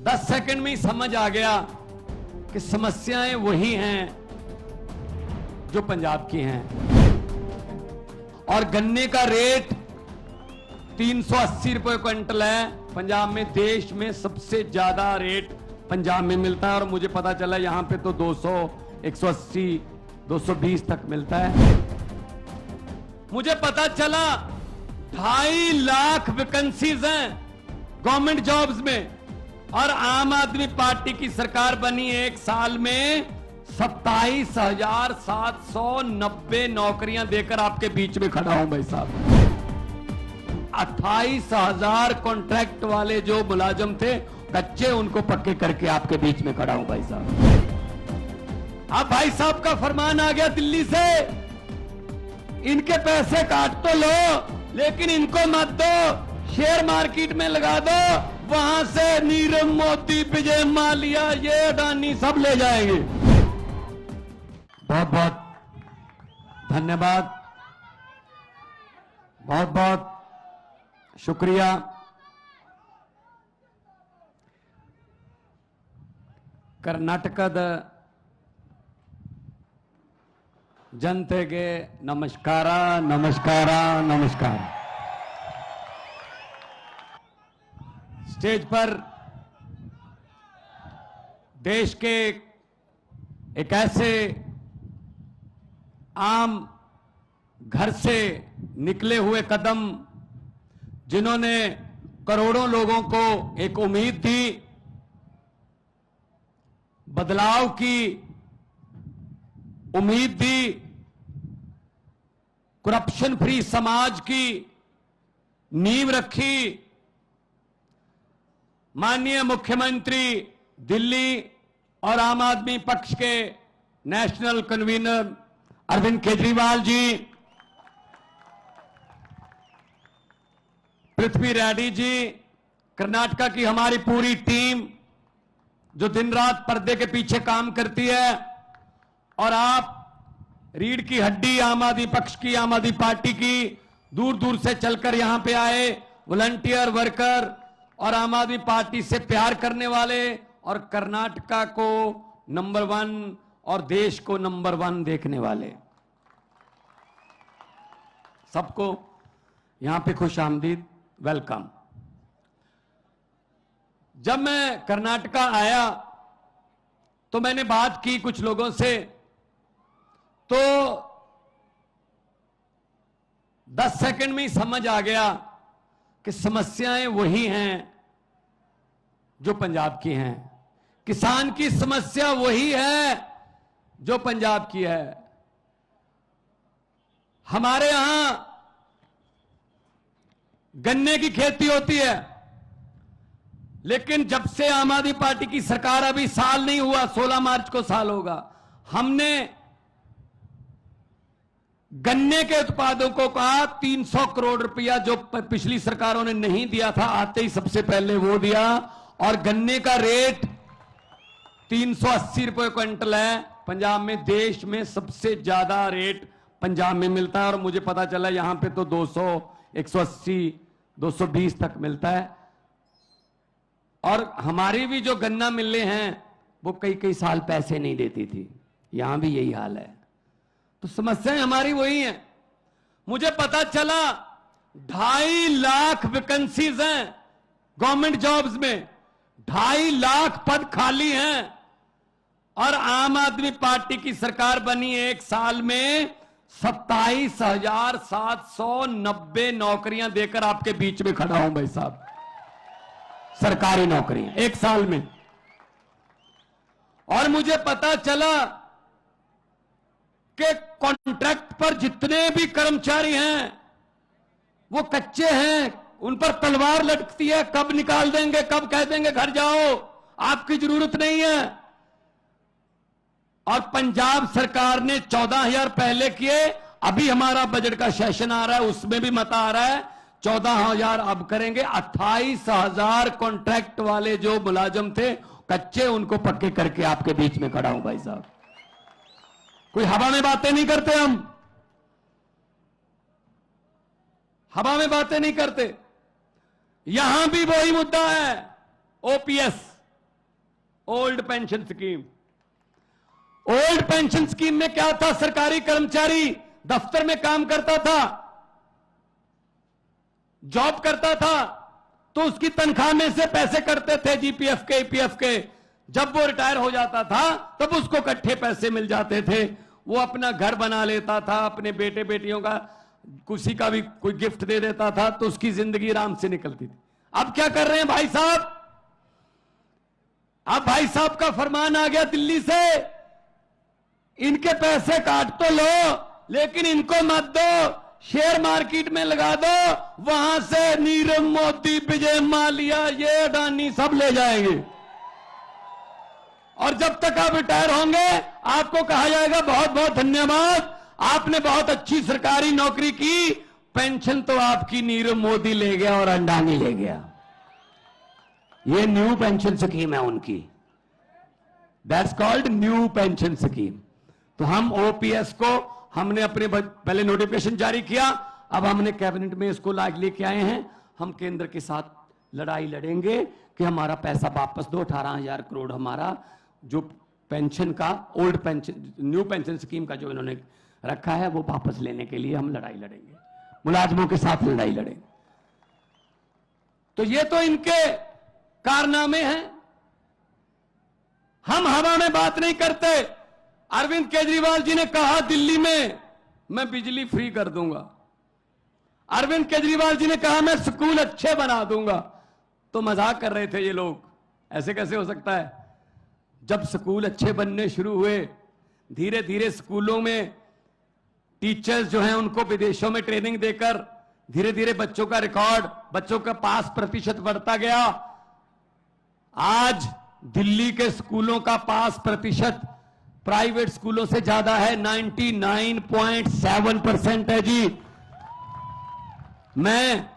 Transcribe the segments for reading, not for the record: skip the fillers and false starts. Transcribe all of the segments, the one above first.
10 second में ही समझ आ गया कि समस्याएं वही हैं जो पंजाब की हैं। और गन्ने का रेट 380 रुपए क्विंटल है पंजाब में। देश में सबसे ज्यादा रेट पंजाब में मिलता है और मुझे पता चला यहां पे तो 200, 180, 220 तक मिलता है। मुझे पता चला 2.5 लाख वैकेंसीज हैं गवर्नमेंट जॉब्स में और आम आदमी पार्टी की सरकार बनी एक साल में 27,790 नौकरियां देकर आपके बीच में खड़ा हूं भाई साहब। 28,000 कॉन्ट्रैक्ट वाले जो मुलाजिम थे कच्चे, उनको पक्के करके आपके बीच में खड़ा हूं भाई साहब। अब भाई साहब का फरमान आ गया दिल्ली से, इनके पैसे काट तो लो लेकिन इनको मत दो, शेयर मार्केट में लगा दो, वहां से नीरव मोदी, विजय माल्या, ये अडानी सब ले जाएंगे। बहुत बहुत धन्यवाद, बहुत बहुत शुक्रिया। कर्नाटकದ ಜನತೆಗೆ ನಮಸ್ಕಾರ ನಮಸ್ಕಾರ ನಮಸ್ಕಾರ। स्टेज पर देश के एक ऐसे आम घर से निकले हुए कदम जिन्होंने करोड़ों लोगों को एक उम्मीद दी, बदलाव की उम्मीद दी, करप्शन फ्री समाज की नींव रखी। माननीय मुख्यमंत्री दिल्ली और आम आदमी पक्ष के नेशनल कन्वीनर अरविंद केजरीवाल जी, पृथ्वी रेड्डी जी, कर्नाटका की हमारी पूरी टीम जो दिन रात पर्दे के पीछे काम करती है, और आप रीढ़ की हड्डी आम आदमी पक्ष की, आम आदमी पार्टी की, दूर दूर से चलकर यहां पे आए वॉलंटियर वर्कर और आम आदमी पार्टी से प्यार करने वाले और कर्नाटका को नंबर 1 और देश को नंबर 1 देखने वाले, सबको यहां पे खुश आमदीद, वेलकम। जब मैं कर्नाटका आया तो मैंने बात की कुछ लोगों से, तो 10 सेकंड में ही समझ आ गया कि समस्याएं वही हैं जो पंजाब की हैं। किसान की समस्या वही है जो पंजाब की है। हमारे यहां गन्ने की खेती होती है, लेकिन जब से आम आदमी पार्टी की सरकार, अभी साल नहीं हुआ, 16 मार्च को साल होगा, हमने गन्ने के उत्पादकों का 300 करोड़ रुपया जो पिछली सरकारों ने नहीं दिया था, आते ही सबसे पहले वो दिया। और गन्ने का रेट 380 रुपए क्विंटल है पंजाब में। देश में सबसे ज्यादा रेट पंजाब में मिलता है और मुझे पता चला यहां पे तो 200, 180, 220 तक मिलता है। और हमारी भी जो गन्ना मिलें हैं वो कई कई साल पैसे नहीं देती थी, यहां भी यही हाल है। तो समस्याएं हमारी वही हैं। मुझे पता चला 2.5 लाख वैकेंसीज हैं गवर्नमेंट जॉब्स में, 2.5 लाख पद खाली हैं और आम आदमी पार्टी की सरकार बनी एक साल में 27,790 नौकरियां देकर आपके बीच में खड़ा हूं भाई साहब, सरकारी नौकरियां एक साल में। और मुझे पता चला कि कॉन्ट्रैक्ट पर जितने भी कर्मचारी हैं वो कच्चे हैं, उन पर तलवार लटकती है, कब निकाल देंगे, कब कह देंगे घर जाओ, आपकी जरूरत नहीं है। और पंजाब सरकार ने 14,000 पहले किए, अभी हमारा बजट का सेशन आ रहा है उसमें भी मता आ रहा है 14,000 अब करेंगे। 28,000 कॉन्ट्रैक्ट वाले जो मुलाजिम थे कच्चे, उनको पक्के करके आपके बीच में खड़ा हूं भाई साहब। कोई हवा में बातें नहीं करते, हम हवा में बातें नहीं करते। यहां भी वही मुद्दा है, OPS, old pension scheme. Old pension scheme में क्या था? सरकारी कर्मचारी दफ्तर में काम करता था, जॉब करता था, तो उसकी तनख्वाह में से पैसे कटते थे, जीपीएफ के, ईपीएफ के। जब वो रिटायर हो जाता था तब उसको इकट्ठे पैसे मिल जाते थे, वो अपना घर बना लेता था, अपने बेटे बेटियों का किसी का भी कोई गिफ्ट दे देता था, तो उसकी जिंदगी आराम से निकलती थी। अब क्या कर रहे हैं भाई साहब? अब भाई साहब का फरमान आ गया दिल्ली से, इनके पैसे काट तो लो लेकिन इनको मत दो, शेयर मार्केट में लगा दो, वहां से नीरव मोदी, विजय माल्या, ये अडानी सब ले जाएंगे, और जब तक आप रिटायर होंगे आपको कहा जाएगा बहुत बहुत धन्यवाद, आपने बहुत अच्छी सरकारी नौकरी की, पेंशन तो आपकी नीरव मोदी ले गया और अंडानी ले गया। ये न्यू पेंशन स्कीम है उनकी, that's called new pension scheme. तो हम ओपीएस को हमने अपने पहले नोटिफिकेशन जारी किया, अब हमने कैबिनेट में इसको लेके आए हैं। हम केंद्र के साथ लड़ाई लड़ेंगे कि हमारा पैसा वापस दो, 18,000 करोड़ हमारा जो पेंशन का old pension, new pension scheme का जो इन्होंने रखा है, वो वापस लेने के लिए हम लड़ाई लड़ेंगे, मुलाजमों के साथ लड़ाई लड़ेंगे। तो ये तो इनके कारनामे हैं। हम हवा में बात नहीं करते। अरविंद केजरीवाल जी ने कहा दिल्ली में मैं बिजली फ्री कर दूंगा, अरविंद केजरीवाल जी ने कहा मैं स्कूल अच्छे बना दूंगा। तो मजाक कर रहे थे ये लोग, ऐसे कैसे हो सकता है? जब स्कूल अच्छे बनने शुरू हुए, धीरे धीरे स्कूलों में टीचर्स जो हैं उनको विदेशों में ट्रेनिंग देकर धीरे धीरे बच्चों का रिकॉर्ड, बच्चों का पास प्रतिशत बढ़ता गया। आज दिल्ली के स्कूलों का पास प्रतिशत प्राइवेट स्कूलों से ज्यादा है, 99.7% है जी। मैं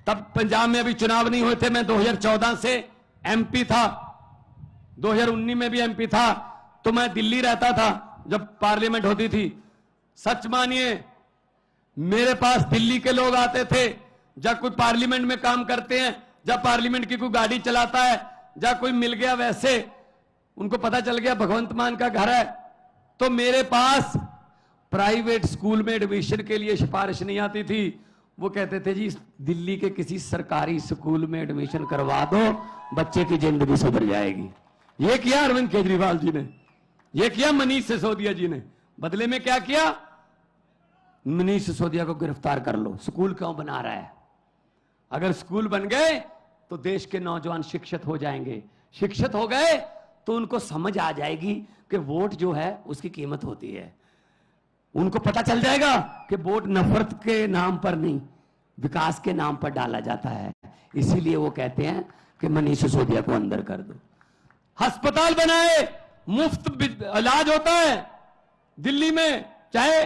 तब पंजाब में अभी चुनाव नहीं हुए थे, मैं 2014 से एमपी था, 2019 में भी एमपी था, तो मैं दिल्ली रहता था जब पार्लियामेंट होती थी। सच मानिए मेरे पास दिल्ली के लोग आते थे, जब कोई पार्लियामेंट में काम करते हैं, जब पार्लियामेंट की कोई गाड़ी चलाता है, जब कोई मिल गया, वैसे उनको पता चल गया भगवंत मान का घर है, तो मेरे पास प्राइवेट स्कूल में एडमिशन के लिए सिफारिश नहीं आती थी। वो कहते थे जी दिल्ली के किसी सरकारी स्कूल में एडमिशन करवा दो, बच्चे की जिंदगी सुधर जाएगी। ये किया अरविंद केजरीवाल जी ने, ये किया मनीष सिसोदिया जी ने। बदले में क्या किया? मनीष सिसोदिया को गिरफ्तार कर लो, स्कूल क्यों बना रहा है? अगर स्कूल बन गए तो देश के नौजवान शिक्षित हो जाएंगे, शिक्षित हो गए तो उनको समझ आ जाएगी कि वोट जो है उसकी कीमत होती है। उनको पता चल जाएगा कि वोट नफरत के नाम पर नहीं, विकास के नाम पर डाला जाता है। इसीलिए वो कहते हैं कि मनीष सिसोदिया को अंदर कर दो। अस्पताल बनाए, मुफ्त इलाज होता है दिल्ली में, चाहे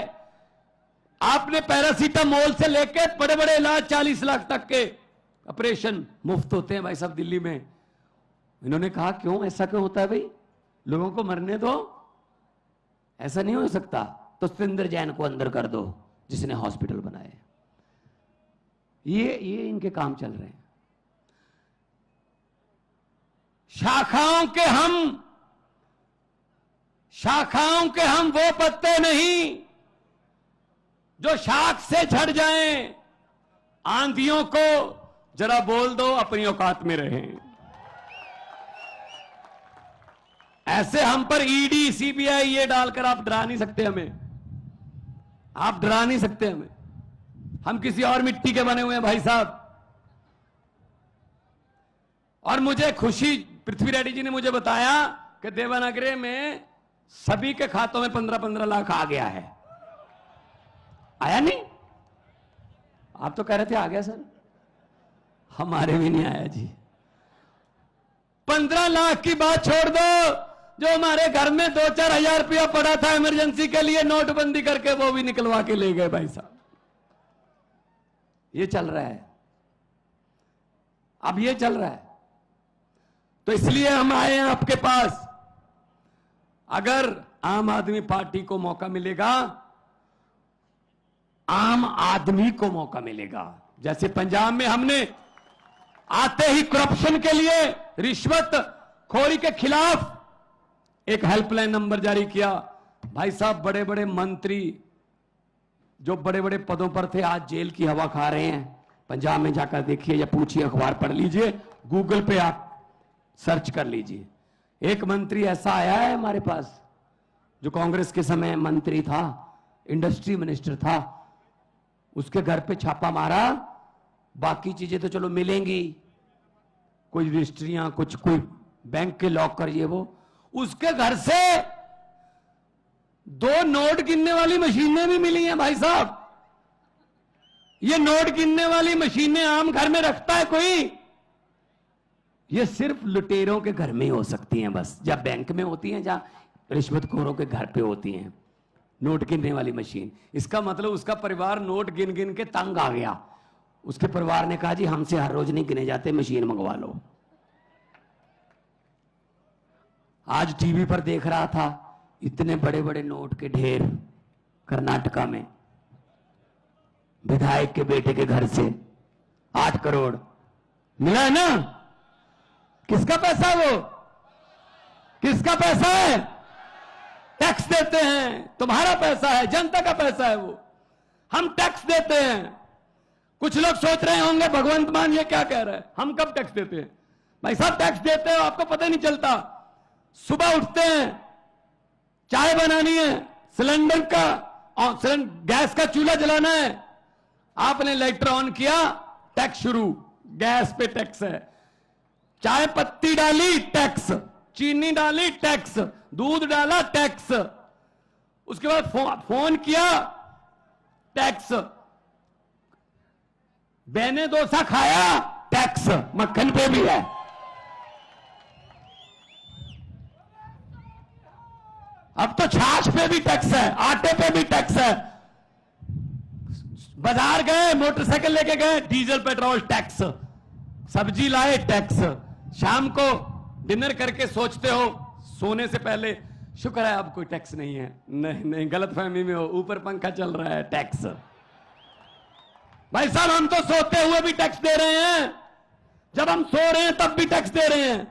आपने पैरासीटामोल से लेके बड़े बड़े इलाज 40 लाख तक के ऑपरेशन मुफ्त होते हैं भाई साहब दिल्ली में। इन्होंने कहा क्यों, ऐसा क्यों होता है भाई, लोगों को मरने दो, ऐसा नहीं हो सकता। तो सतेंद्र जैन को अंदर कर दो जिसने हॉस्पिटल बनाए। ये इनके काम चल रहे हैं। शाखाओं के हम वो पत्ते नहीं जो शाख से झड़ जाएं। आंधियों को जरा बोल दो अपनी औकात में रहें। ऐसे हम पर ईडी सीबीआई ये डालकर आप डरा नहीं सकते हमें, आप डरा नहीं सकते हमें। हम किसी और मिट्टी के बने हुए हैं भाई साहब। और मुझे खुशी, पृथ्वी रेड्डी जी ने मुझे बताया कि देवनागरी में सभी के खातों में 15-15 लाख आ गया है। आया नहीं? आप तो कह रहे थे आ गया सर, हमारे भी नहीं आया जी। 15 लाख की बात छोड़ दो, जो हमारे घर में 2-4 हजार रुपया पड़ा था इमरजेंसी के लिए, नोटबंदी करके वो भी निकलवा के ले गए भाई साहब। ये चल रहा है, अब ये चल रहा है। तो इसलिए हम आए हैं आपके पास। अगर आम आदमी पार्टी को मौका मिलेगा, आम आदमी को मौका मिलेगा। जैसे पंजाब में हमने आते ही करप्शन के लिए, रिश्वत खोरी के खिलाफ एक हेल्पलाइन नंबर जारी किया। भाई साहब, बड़े बड़े मंत्री जो बड़े बड़े पदों पर थे आज जेल की हवा खा रहे हैं। पंजाब में जाकर देखिए या पूछिए, अखबार पढ़ लीजिए, गूगल पे आप सर्च कर लीजिए। एक मंत्री ऐसा आया है हमारे पास जो कांग्रेस के समय मंत्री था, इंडस्ट्री मिनिस्टर था, उसके घर पे छापा मारा। बाकी चीजें तो चलो मिलेंगी, कोई रजिस्ट्रियां, कुछ कोई बैंक के लॉकर, ये वो, उसके घर से 2 नोट गिनने वाली मशीनें भी मिली हैं। भाई साहब, ये नोट गिनने वाली मशीनें आम घर में रखता है कोई? ये सिर्फ लुटेरों के घर में ही हो सकती हैं, बस या बैंक में होती हैं, या रिश्वतखोरों के घर पे होती हैं नोट गिनने वाली मशीन। इसका मतलब उसका परिवार नोट गिन गिन के तंग आ गया। उसके परिवार ने कहा, जी हमसे हर रोज नहीं गिने जाते, मशीन मंगवा लो। आज टीवी पर देख रहा था, इतने बड़े बड़े नोट के ढेर कर्नाटका में, विधायक के बेटे के घर से 8 करोड़ मिला है ना। किसका पैसा वो? किसका पैसा है? टैक्स देते हैं, तुम्हारा पैसा है, जनता का पैसा है वो। हम टैक्स देते हैं। कुछ लोग सोच रहे होंगे भगवंत मान ये क्या कह रहा है, हम कब टैक्स देते हैं? भाई साहब, टैक्स देते हो, आपको पता नहीं चलता। सुबह उठते हैं, चाय बनानी है, सिलेंडर का गैस का चूल्हा जलाना है, आपने लाइटर ऑन किया, टैक्स शुरू, गैस पे टैक्स है। चाय पत्ती डाली, टैक्स, चीनी डाली, टैक्स, दूध डाला, टैक्स, उसके बाद फोन किया, टैक्स, बेने डोसा खाया, टैक्स, मक्खन पे भी है। अब तो छाछ पे भी टैक्स है, आटे पे भी टैक्स है। बाजार गए, मोटरसाइकिल लेके गए, डीजल पेट्रोल टैक्स, सब्जी लाए, टैक्स। शाम को डिनर करके सोचते हो सोने से पहले, शुक्र है अब कोई टैक्स नहीं है। नहीं नहीं, गलतफहमी में हो, ऊपर पंखा चल रहा है, टैक्स। भाई साहब, हम तो सोते हुए भी टैक्स दे रहे हैं, जब हम सो रहे हैं तब भी टैक्स दे रहे हैं।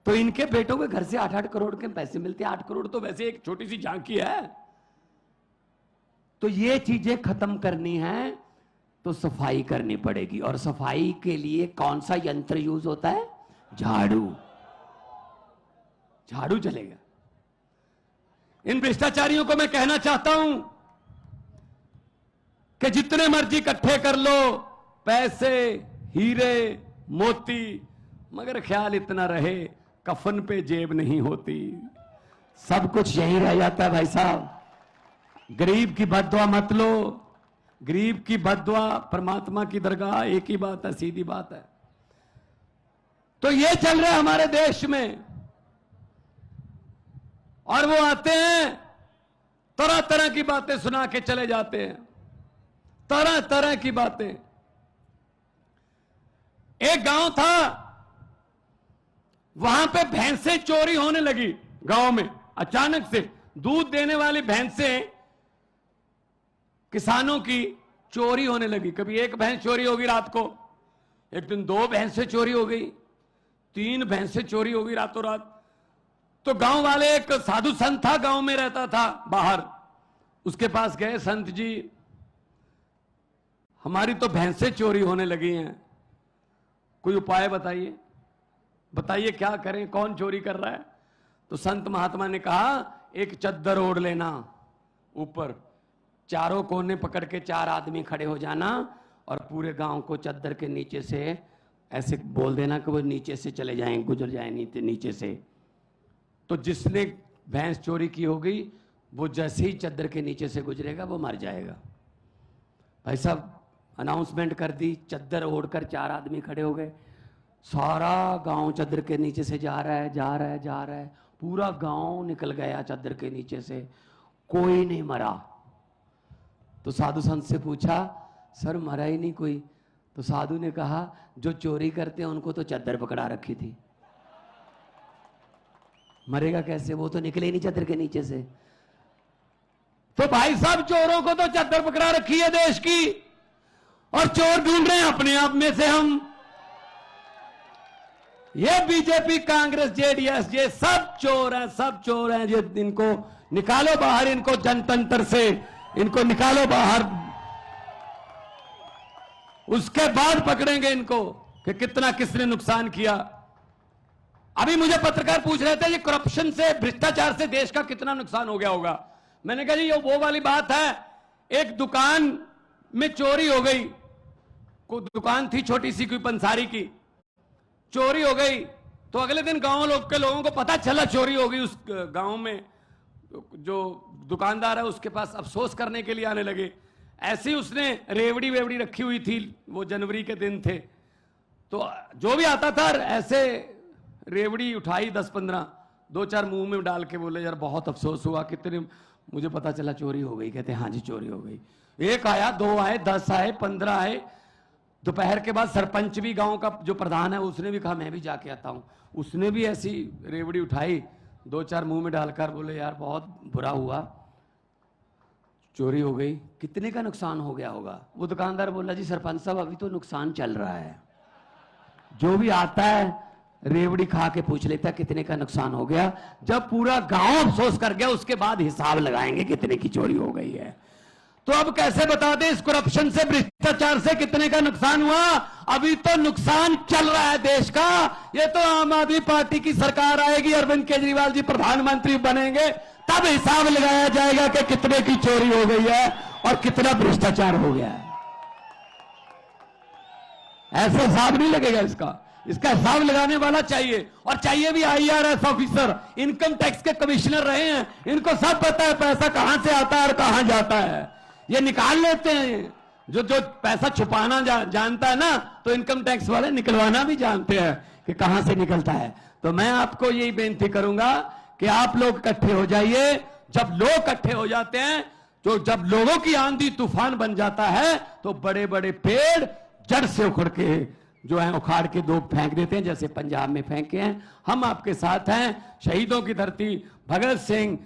तो इनके बेटों के घर से 8-8 करोड़ के पैसे मिलते हैं। 8 करोड़ तो वैसे एक छोटी सी झांकी है। तो ये चीजें खत्म करनी है तो सफाई करनी पड़ेगी। और सफाई के लिए कौन सा यंत्र यूज होता है? झाड़ू। झाड़ू चलेगा। इन भ्रष्टाचारियों को मैं कहना चाहता हूं कि जितने मर्जी इकट्ठे कर लो पैसे, हीरे, मोती, मगर ख्याल इतना रहे, कफन पे जेब नहीं होती। सब कुछ यहीं रह जाता है। भाई साहब, गरीब की बद्दुआ मत लो। गरीब की बद्दुआ परमात्मा की दरगाह, एक ही बात है, सीधी बात है। तो ये चल रहा है हमारे देश में। और वो आते हैं, तरह तरह की बातें सुना के चले जाते हैं, तरह तरह की बातें। एक गांव था, वहां पे भैंसें चोरी होने लगी। गांव में अचानक से दूध देने वाली भैंसें किसानों की चोरी होने लगी। कभी एक भैंस चोरी होगी रात को, एक दिन 2 भैंसें चोरी हो गई, 3 भैंसें चोरी हो गई रातों रात। तो गांव वाले, एक साधु संत था, गांव में रहता था बाहर, उसके पास गए, संत जी हमारी तो भैंसें चोरी होने लगी हैं, कोई उपाय बताइए, बताइए क्या करें, कौन चोरी कर रहा है। तो संत महात्मा ने कहा, एक चद्दर ओढ़ लेना ऊपर, चारों कोने पकड़ के 4 आदमी खड़े हो जाना और पूरे गांव को चद्दर के नीचे से ऐसे बोल देना कि वो नीचे से चले जाएं, गुजर जाएं नीचे से। तो जिसने भैंस चोरी की होगी वो जैसे ही चद्दर के नीचे से गुजरेगा वो मर जाएगा। भाई साहब, अनाउंसमेंट कर दी, चद्दर ओढ़कर 4 आदमी खड़े हो गए। सारा गांव चद्दर के नीचे से जा रहा है, जा रहा है, जा रहा है, पूरा गांव निकल गया चद्दर के नीचे से, कोई नहीं मरा। तो साधु संत से पूछा, सर मरा ही नहीं कोई? तो साधु ने कहा, जो चोरी करते हैं उनको तो चद्दर पकड़ा रखी थी, मरेगा कैसे? वो तो निकले ही नहीं चद्दर के नीचे से। तो भाई साहब, चोरों को तो चद्दर पकड़ा रखी है देश की, और चोर ढूंढ रहे हैं अपने आप में से हम। ये बीजेपी, कांग्रेस, जेडीएस, ये सब चोर हैं, सब चोर हैं। ये इनको निकालो बाहर, इनको जनतंत्र से इनको निकालो बाहर। उसके बाद पकड़ेंगे इनको कि कितना किसने नुकसान किया। अभी मुझे पत्रकार पूछ रहे थे, ये करप्शन से, भ्रष्टाचार से देश का कितना नुकसान हो गया होगा। मैंने कहा जी ये वो वाली बात है, एक दुकान में चोरी हो गई, कोई दुकान थी छोटी सी कोई पंसारी की, चोरी हो गई तो अगले दिन गांव के लोगों को पता चला चोरी हो गई। उस गांव में जो दुकानदार है उसके पास अफसोस करने के लिए आने लगे। ऐसे ही उसने रेवड़ी वेवड़ी रखी हुई थी, वो जनवरी के दिन थे, तो जो भी आता था ऐसे रेवड़ी उठाई 10-15, 2-4 मुंह में डाल के बोले यार बहुत अफसोस हुआ, कितने मुझे पता चला चोरी हो गई। कहते हाँ जी चोरी हो गई। एक आया, 2 आए, 10 आए, 15 आए। दोपहर के बाद सरपंच भी, गांव का जो प्रधान है, उसने भी कहा मैं भी जाके आता हूं। उसने भी ऐसी रेवड़ी उठाई, 2-4 मुंह में डालकर बोले यार बहुत बुरा हुआ, चोरी हो गई। कितने का नुकसान हो गया होगा? वो दुकानदार बोला जी सरपंच साहब अभी तो नुकसान चल रहा है। जो भी आता है रेवड़ी खा के पूछ लेता है कितने का नुकसान हो गया। जब पूरा गांव अफसोस कर गया उसके बाद हिसाब लगाएंगे कितने की चोरी हो गई है। तो अब कैसे बता दें इस करप्शन से, भ्रष्टाचार से कितने का नुकसान हुआ? अभी तो नुकसान चल रहा है देश का। ये तो आम आदमी पार्टी की सरकार आएगी, अरविंद केजरीवाल जी प्रधानमंत्री बनेंगे, तब हिसाब लगाया जाएगा कि कितने की चोरी हो गई है और कितना भ्रष्टाचार हो गया है। ऐसा हिसाब नहीं लगेगा इसका हिसाब लगाने वाला चाहिए, और चाहिए भी IRS ऑफिसर, इनकम टैक्स के कमिश्नर रहे हैं, इनको सब पता है पैसा कहां से आता है और कहां जाता है। ये निकाल लेते हैं, जो पैसा छुपाना जानता है ना, तो इनकम टैक्स वाले निकलवाना भी जानते हैं कि कहां से निकलता है। तो मैं आपको यही बेनती करूंगा कि आप लोग इकट्ठे हो जाइए। जब लोग इकट्ठे हो जाते हैं, तो जब लोगों की आंधी तूफान बन जाता है, तो बड़े बड़े पेड़ जड़ से उखड़ के जो है उखाड़ के दो फेंक देते हैं, जैसे पंजाब में फेंके हैं। हम आपके साथ हैं। शहीदों की धरती, भगत सिंह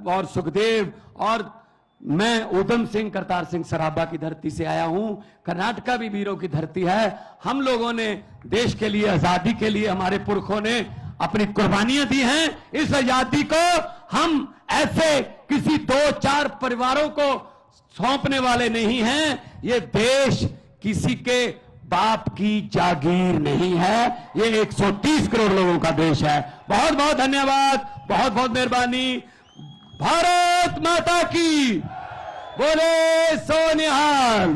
और सुखदेव, और मैं उधम सिंह, करतार सिंह सराभा की धरती से आया हूं। कर्नाटका भी वीरों की धरती है। हम लोगों ने देश के लिए, आजादी के लिए हमारे पुरखों ने अपनी कुर्बानियां दी हैं। इस आजादी को हम ऐसे किसी 2-4 परिवारों को सौंपने वाले नहीं हैं। ये देश किसी के बाप की जागीर नहीं है, ये 130 करोड़ लोगों का देश है। बहुत बहुत धन्यवाद, बहुत बहुत मेहरबानी। भारत माता की बोले सो निहाल।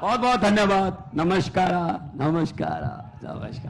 बहुत बहुत धन्यवाद। नमस्कार, नमस्कार, नमस्कार।